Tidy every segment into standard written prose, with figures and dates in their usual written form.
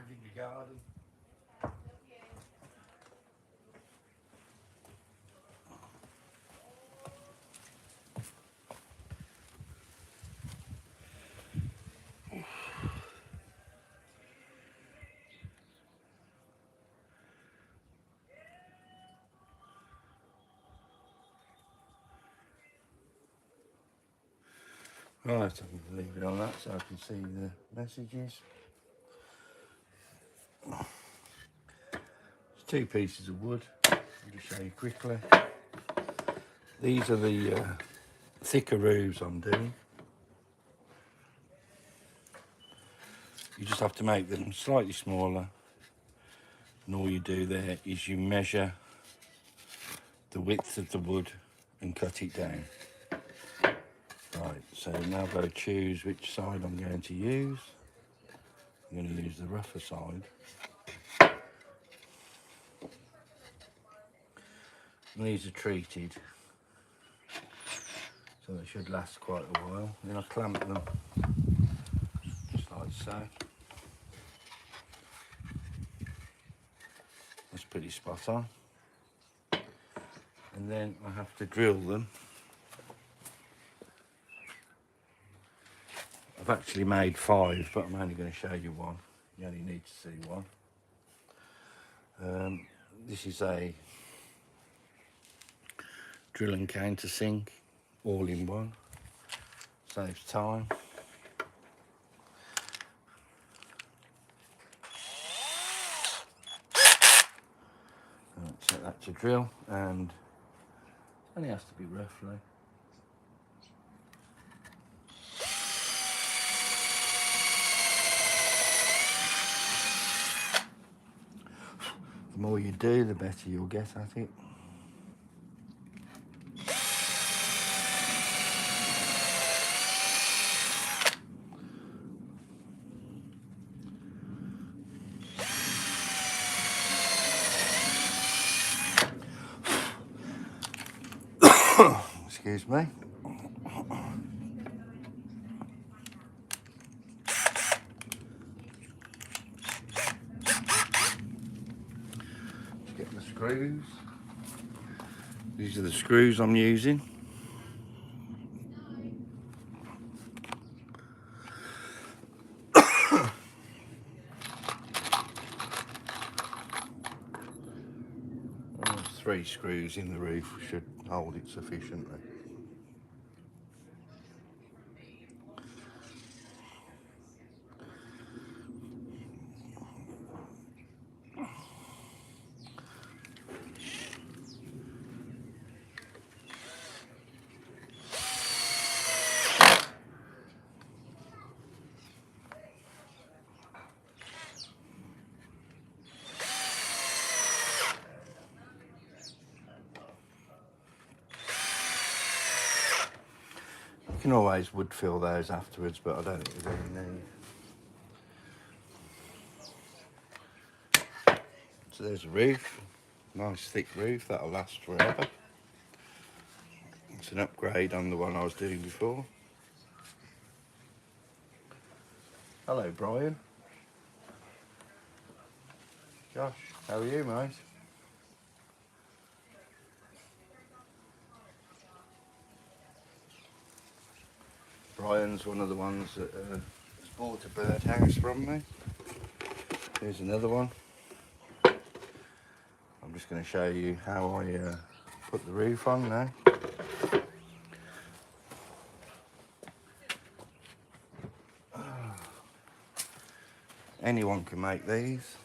in your garden. Right, I'm going to leave it on that so I can see the messages. It's 2 pieces of wood. I'll just show you quickly. These are the thicker roofs I'm doing. You just have to make them slightly smaller, and all you do there is you measure the width of the wood and cut it down. Right, so now I've got to choose which side I'm going to use. I'm going to use the rougher side. And these are treated, so they should last quite a while. Then I clamp them, just like so. That's pretty spot on. And then I have to drill them. I've actually made 5, but I'm only going to show you one. You only need to see one. This is a drill and countersink, all in one. Saves time. Set that to drill, and only has to be roughly. The more you do, the better you'll get at it. Excuse me. Let's get the screws. These are the screws I'm using. There's 3 screws in the roof, should hold it sufficiently. You can always wood fill those afterwards, but I don't think there's any need. So there's a roof, nice thick roof that'll last forever. It's an upgrade on the one I was doing before. Hello, Brian. Josh, how are you, mate? Brian's one of the ones that has bought a birdhouse from me. Here's another one. I'm just going to show you how I put the roof on now. Anyone can make these.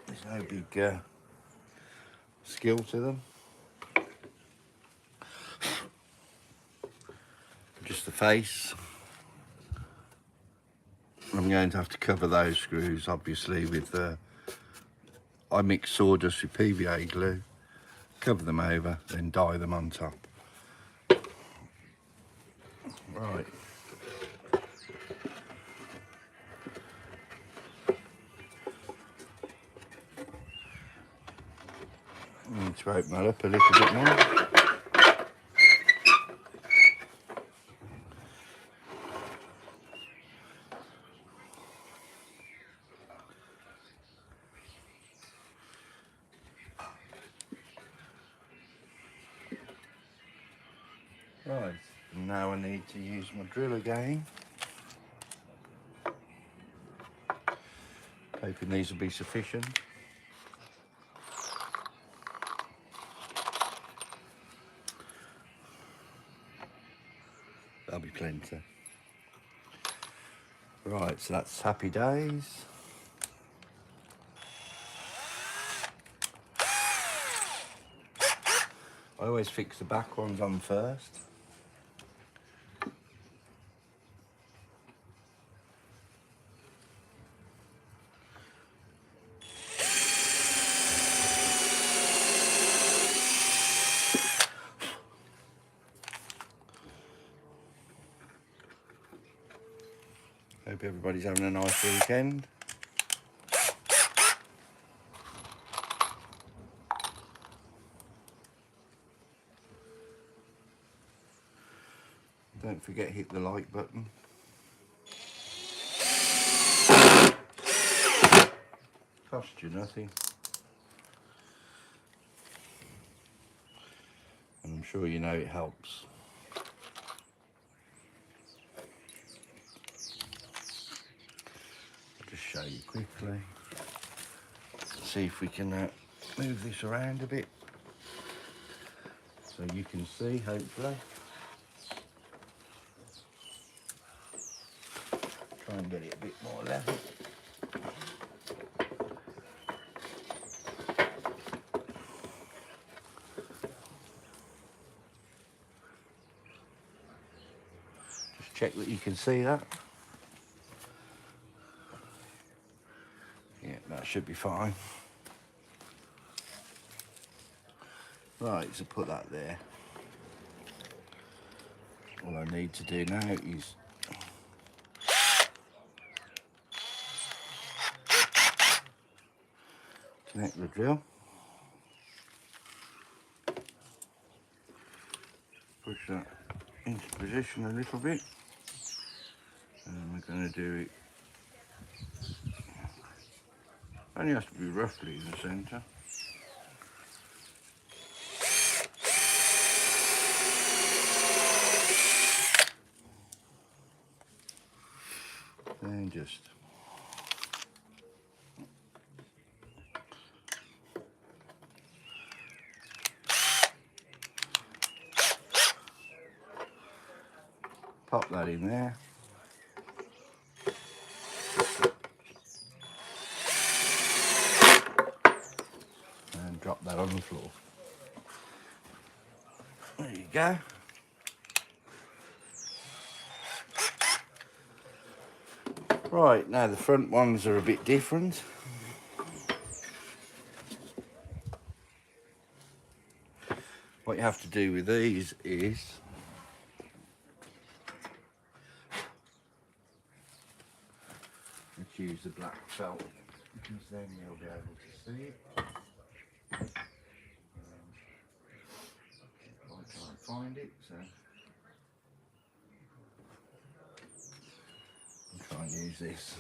There's no big skill to them. Just the face. I'm going to have to cover those screws obviously with I mix sawdust with PVA glue, cover them over, then dye them on top. Right. I need to open that up a little bit more. Right, now I need to use my drill again. Hoping these will be sufficient. That'll be plenty. Right, so that's happy days. I always fix the back ones on first. Hope everybody's having a nice weekend. Don't forget hit the like button. Cost you nothing. And I'm sure you know it helps. I'll just show you quickly. See if we can move this around a bit. So you can see, hopefully. Try and get it a bit more level. Just check that you can see that. Yeah, that should be fine. Right, so put that there. All I need to do now is connect the drill. Push that into position a little bit. And we're going to do it. Only has to be roughly in the centre. And just pop that in there. And drop that on the floor. There you go. Right, now the front ones are a bit different. What you have to do with these is let's use the black felt because then you'll be able to see it. I'll try and find it, so I'll try and use this.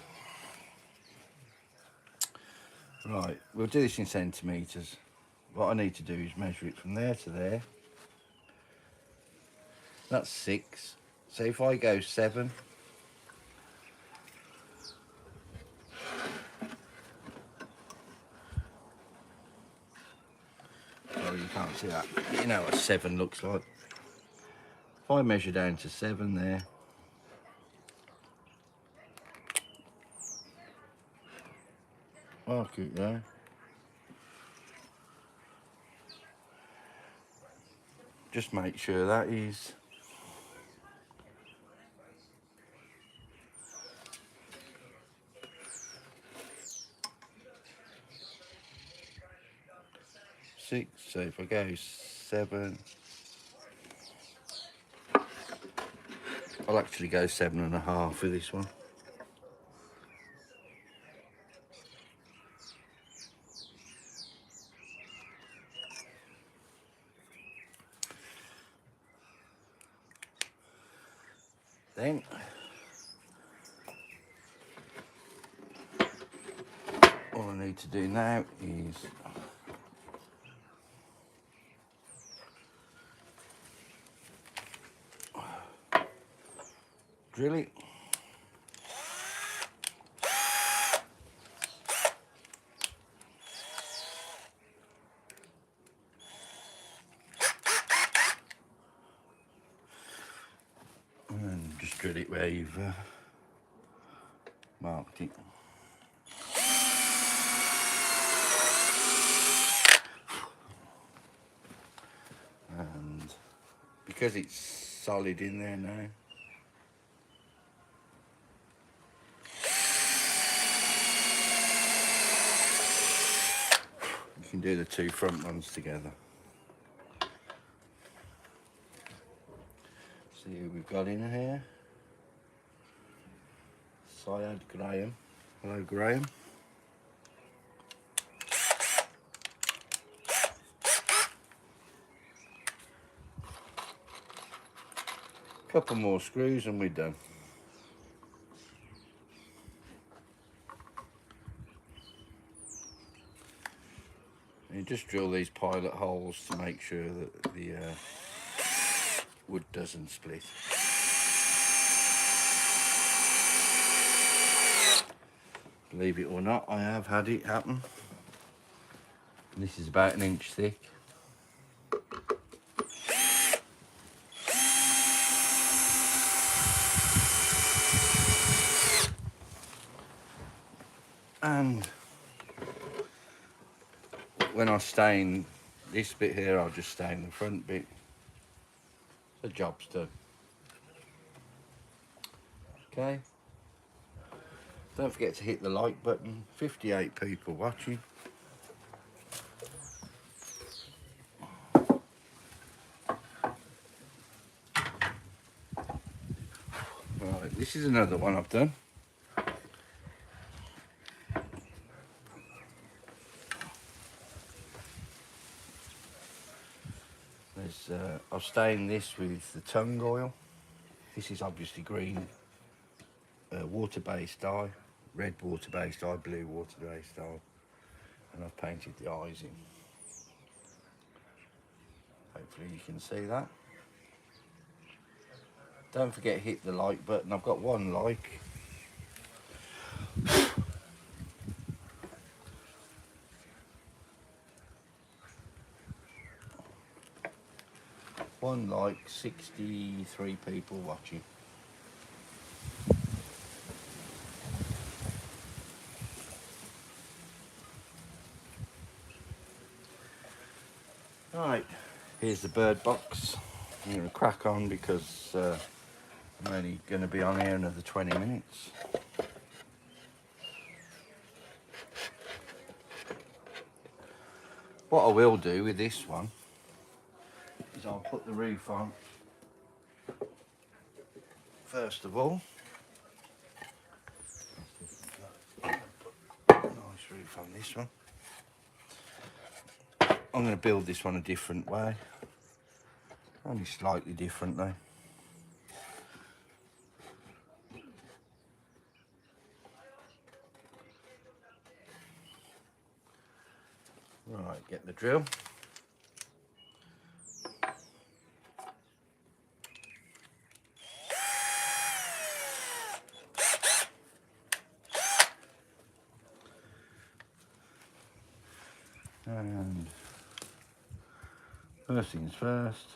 Right, we'll do this in centimetres. What I need to do is measure it from there to there. That's 6. So if I go 7, oh, you can't see that. You know what 7 looks like. If I measure down to 7 there, mark it there. Just make sure that is six. So if I go 7, I'll actually go 7.5 for this one. Then all I need to do now is drill it. And just drill it where you've marked it. And because it's solid in there now, you can do the two front ones together. See who we've got in here. Syed Graham. Hello, Graham. Couple more screws and we're done. And you just drill these pilot holes to make sure that the wood doesn't split. Believe it or not, I have had it happen. And this is about 1 inch thick. And when I stain this bit here, I'll just stain the front bit. The job's done. Okay. Don't forget to hit the like button. 58 people watching. Right, this is another one I've done. I've stained this with the tung oil. This is obviously green water-based dye, red water-based dye, blue water-based dye, and I've painted the eyes in. Hopefully you can see that. Don't forget to hit the like button. I've got 1 like. One like, 63 people watching. Right, here's the bird box. I'm going to crack on because I'm only going to be on here another 20 minutes. What I will do with this one is I'll put the roof on first of all. Nice roof on this one. I'm going to build this one a different way, only slightly different though. Right, get the drill. And first things first.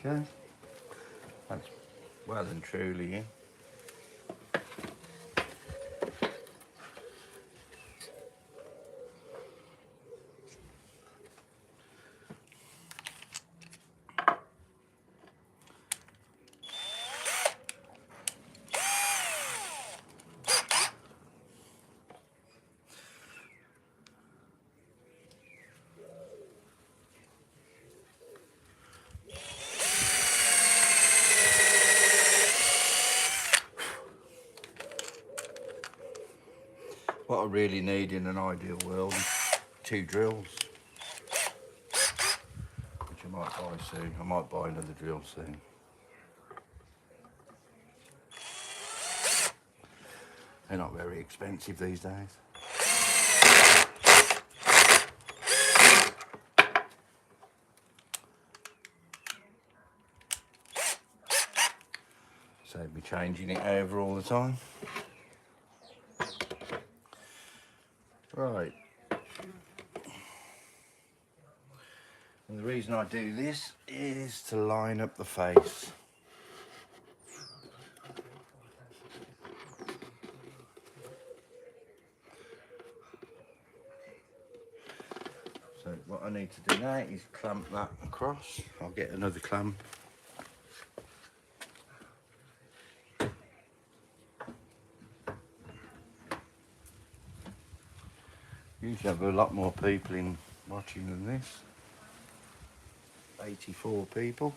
Okay, that's well and truly in. What I really need in an ideal world is 2 drills, which I might buy soon. I might buy another drill soon. They're not very expensive these days. Save me changing it over all the time. Right. And the reason I do this is to line up the face. So what I need to do now is clamp that across. I'll get another clamp. Usually have a lot more people in watching than this. 84 people.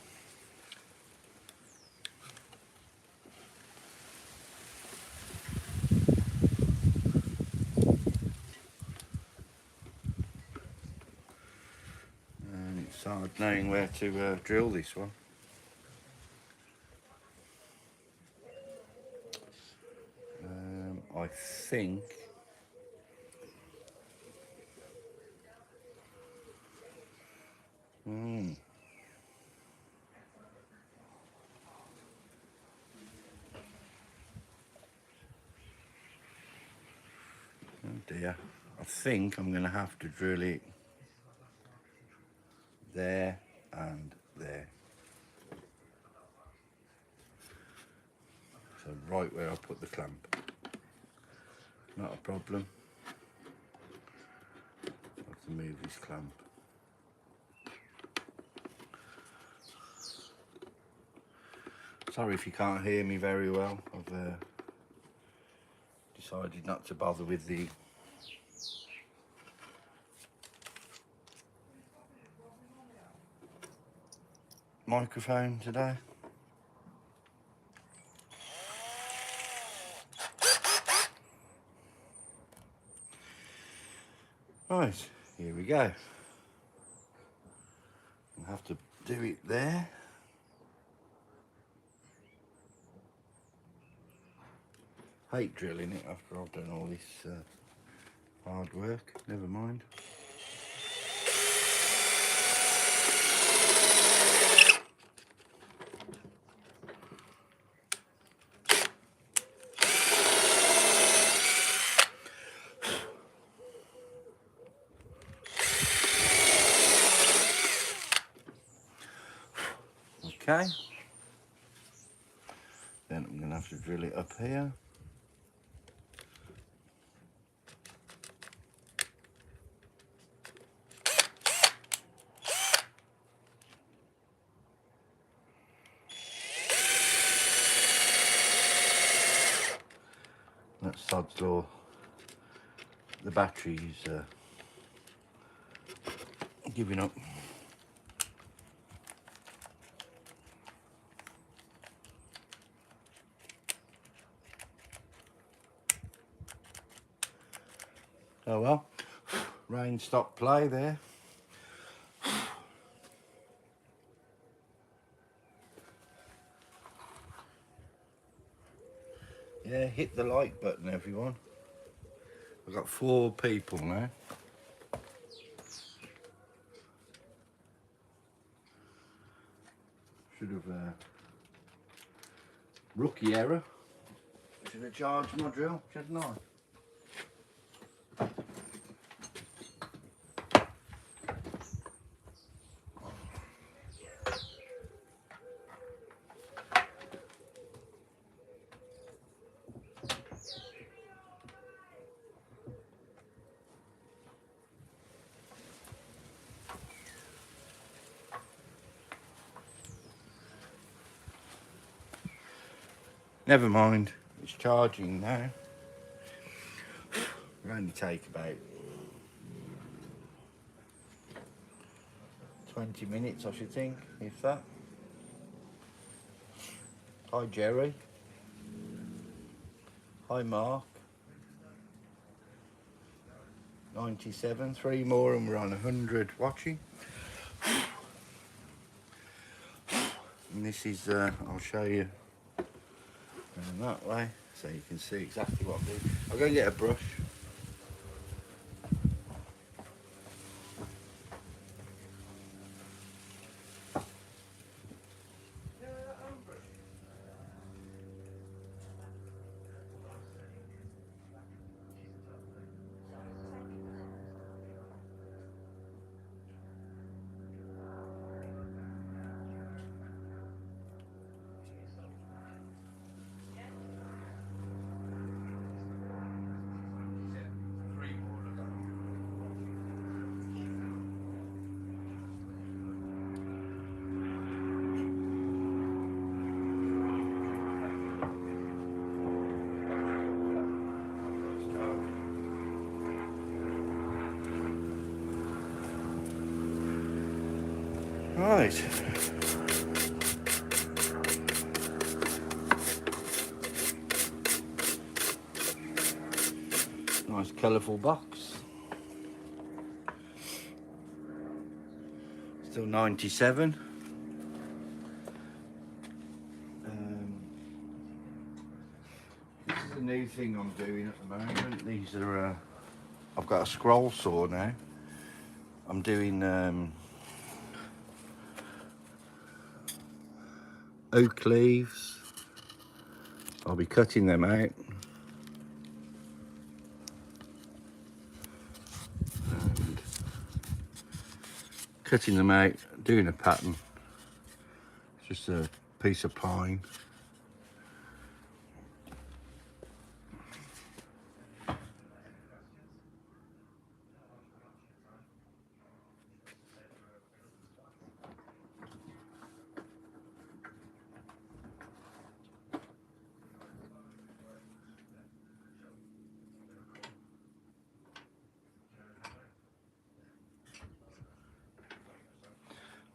And it's hard knowing where to drill this one. I think oh dear. I think I'm going to have to drill it there and there. So right where I put the clamp. Not a problem. I have to move this clamp. Sorry if you can't hear me very well. I've decided not to bother with the microphone today. Right, here we go. I'll have to do it there. Hate drilling it after I've done all this hard work. Never mind. Okay. Then I'm going to have to drill it up here. That's sod's law. The battery is giving up. Oh well, rain stop play there. Yeah, hit the like button everyone. I've got 4 people now. Should have rookie error. Should have charged my drill, shouldn't I? Never mind, it's charging now. It'll only take about 20 minutes, I should think, if that. Hi Jerry. Hi Mark. 97, 3 more and we're on 100 watching. And this is, I'll show you that way so you can see exactly what I'm doing. I'll go and get a brush. Right. Nice colourful box. Still 97. This is a new thing I'm doing at the moment. These are, I've got a scroll saw now. I'm doing oak leaves. I'll be cutting them out. And cutting them out, doing a pattern. Just a piece of pine.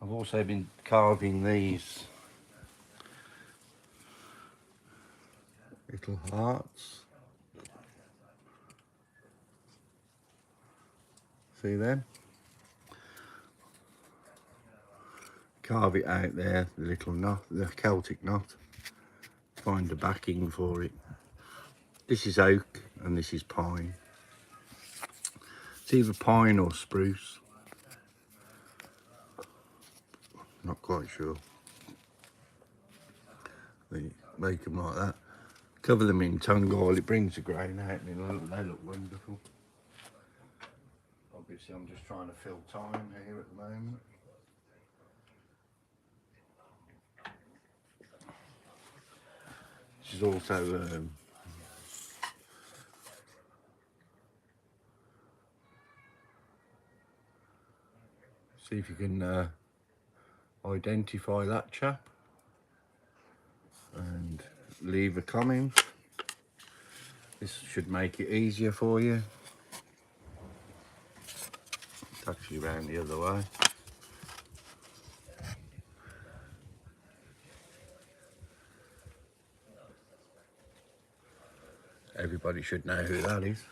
I've also been carving these little hearts. See them? Carve it out there, the little knot, the Celtic knot. Find the backing for it. This is oak and this is pine. It's either pine or spruce. Not quite sure. They make them like that. Cover them in tung oil, it brings the grain out and they look wonderful. Obviously I'm just trying to fill time here at the moment. This is also see if you can identify that chap and leave a comment. This should make it easier for you. It's actually around the other way. Everybody should know who that is.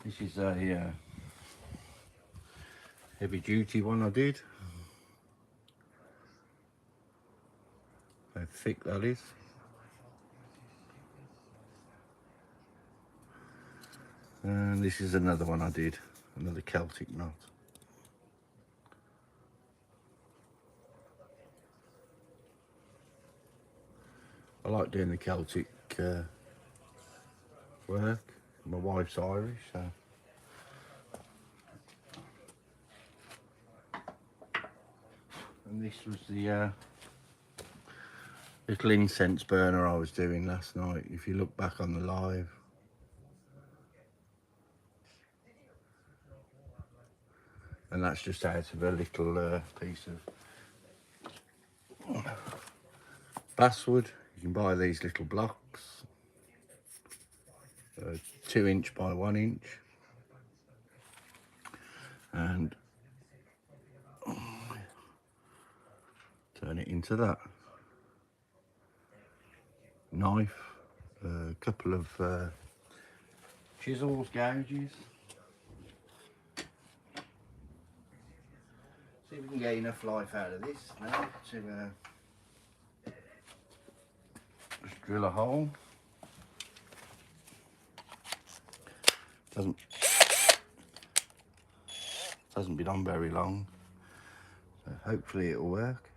This is a heavy duty one I did. How thick that is. And this is another one I did, another Celtic knot. I like doing the Celtic work. My wife's Irish, so. And this was the little incense burner I was doing last night. If you look back on the live. And that's just out of a little piece of basswood. You can buy these little blocks, 2 inch by 1 inch, and into that. Knife, a couple of chisels, gouges. See if we can get enough life out of this now to just drill a hole. Doesn't been on very long, so hopefully it'll work.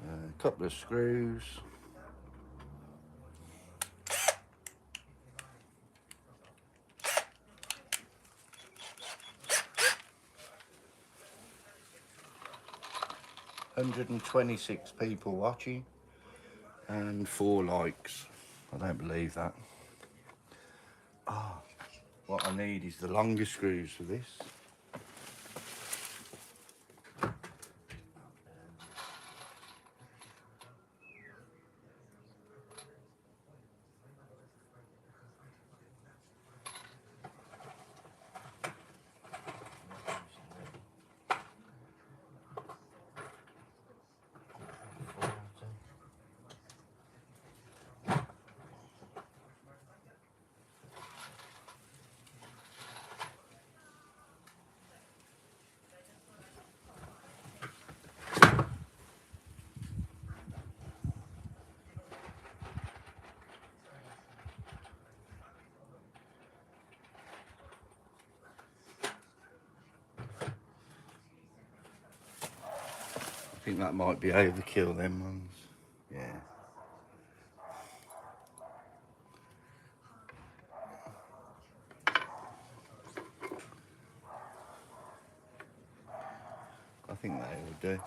A couple of screws. "126 people watching and 4 likes. I don't believe that. Oh, what I need is the longer screws for this. I think that might be overkill, them ones. Yeah. I think they will do.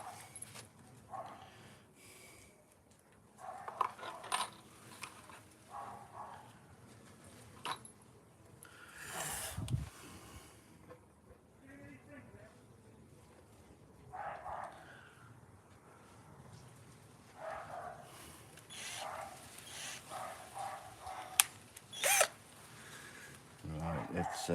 Right, let's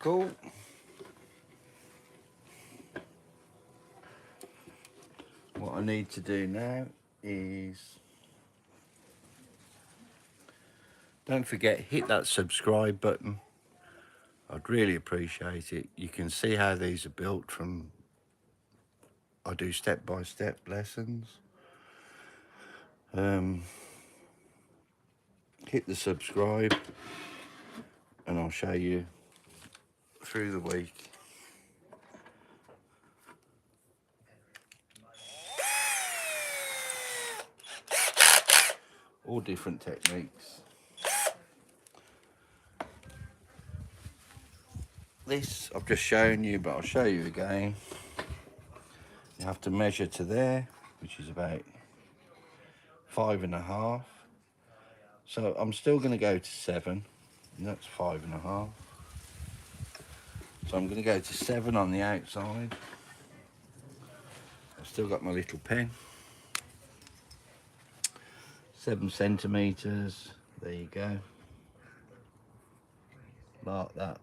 cool. What I need to do now is, don't forget, hit that subscribe button. I'd really appreciate it. You can see how these are built from, I do step-by-step lessons. Hit the subscribe and I'll show you through the week. All different techniques. This I've just shown you, but I'll show you again. You have to measure to there, which is about 5.5. So I'm still going to go to 7, and that's 5.5. So I'm going to go to 7 on the outside. I've still got my little pen. 7 centimeters. There you go. Mark that.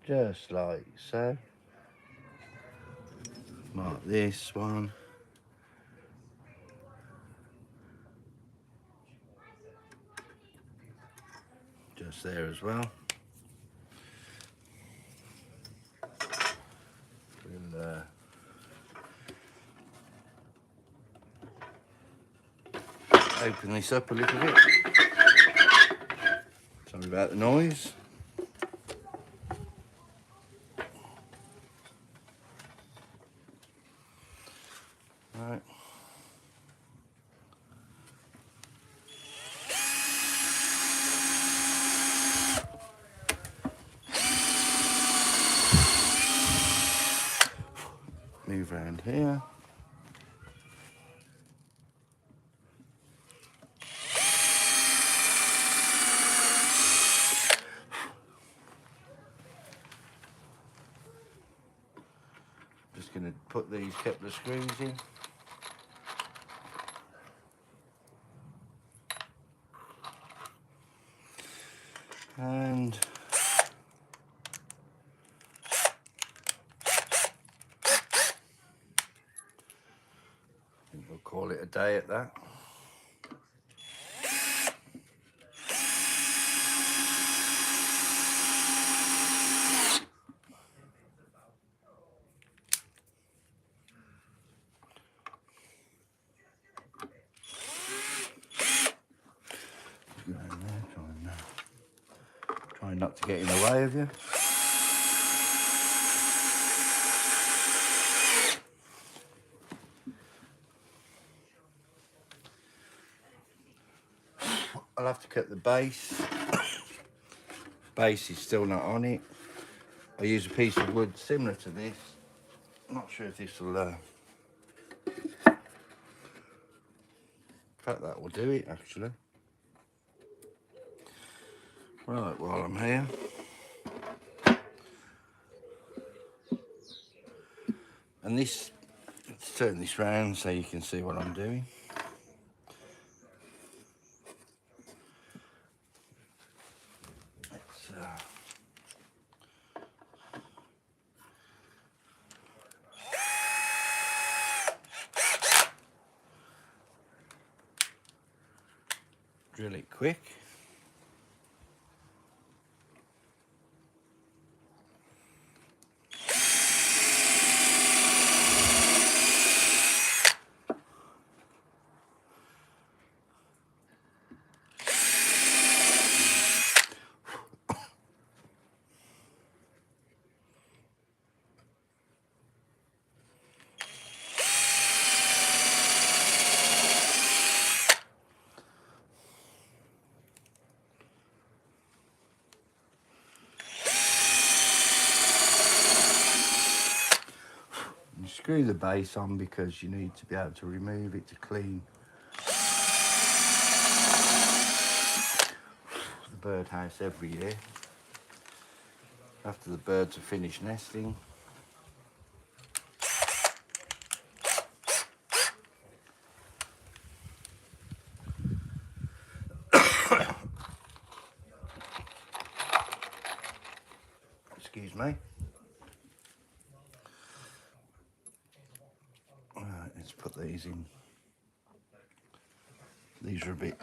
Just like so. Mark this one. Just there as well. We'll open this up a little bit. Sorry about the noise. Move around here. Just going to put these couple of screws in. And we'll call it a day at that. Try not to get in the way of you. I'll have to cut the base. Base is still not on it. I use a piece of wood similar to this. I'm not sure if this will in fact, that will do it actually. Right, while I'm here, and this, let's turn this round so you can see what I'm doing. Let's drill it quick. You screw the base on because you need to be able to remove it to clean the birdhouse every year after the birds are finished nesting. Excuse me. Right, let's put these in. These are a bit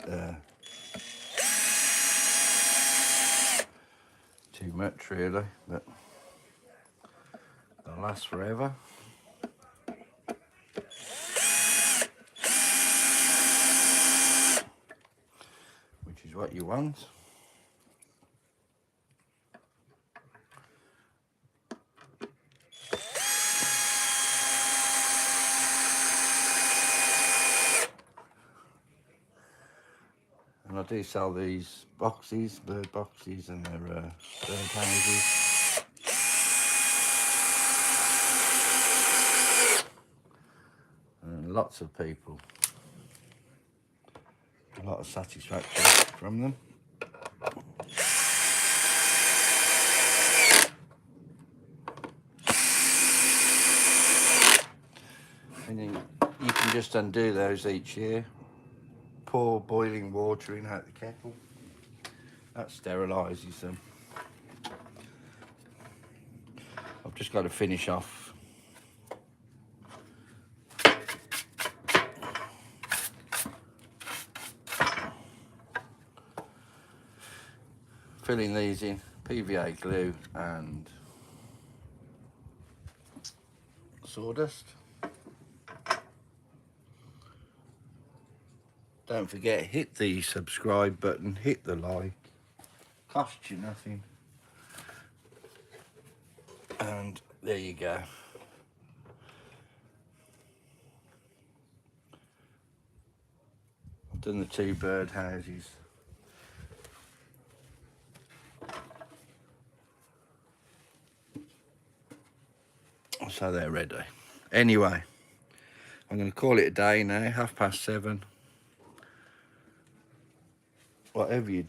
too much really, but they'll last forever. Which is what you want. And I do sell these boxes, bird boxes, and they're bird houses. And lots of people, a lot of satisfaction from them. And you can just undo those each year. Pour boiling water in out the kettle. That sterilises them. I've just got to finish off filling these in, PVA glue and sawdust. Don't forget, hit the subscribe button, hit the like, costs you nothing. And there you go. I've done the 2 bird houses. So they're ready. Anyway, I'm going to call it a day now, 7:30. Whatever you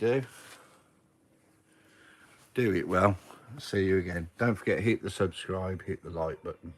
do it well. See you again. Don't forget, hit the subscribe, hit the like button.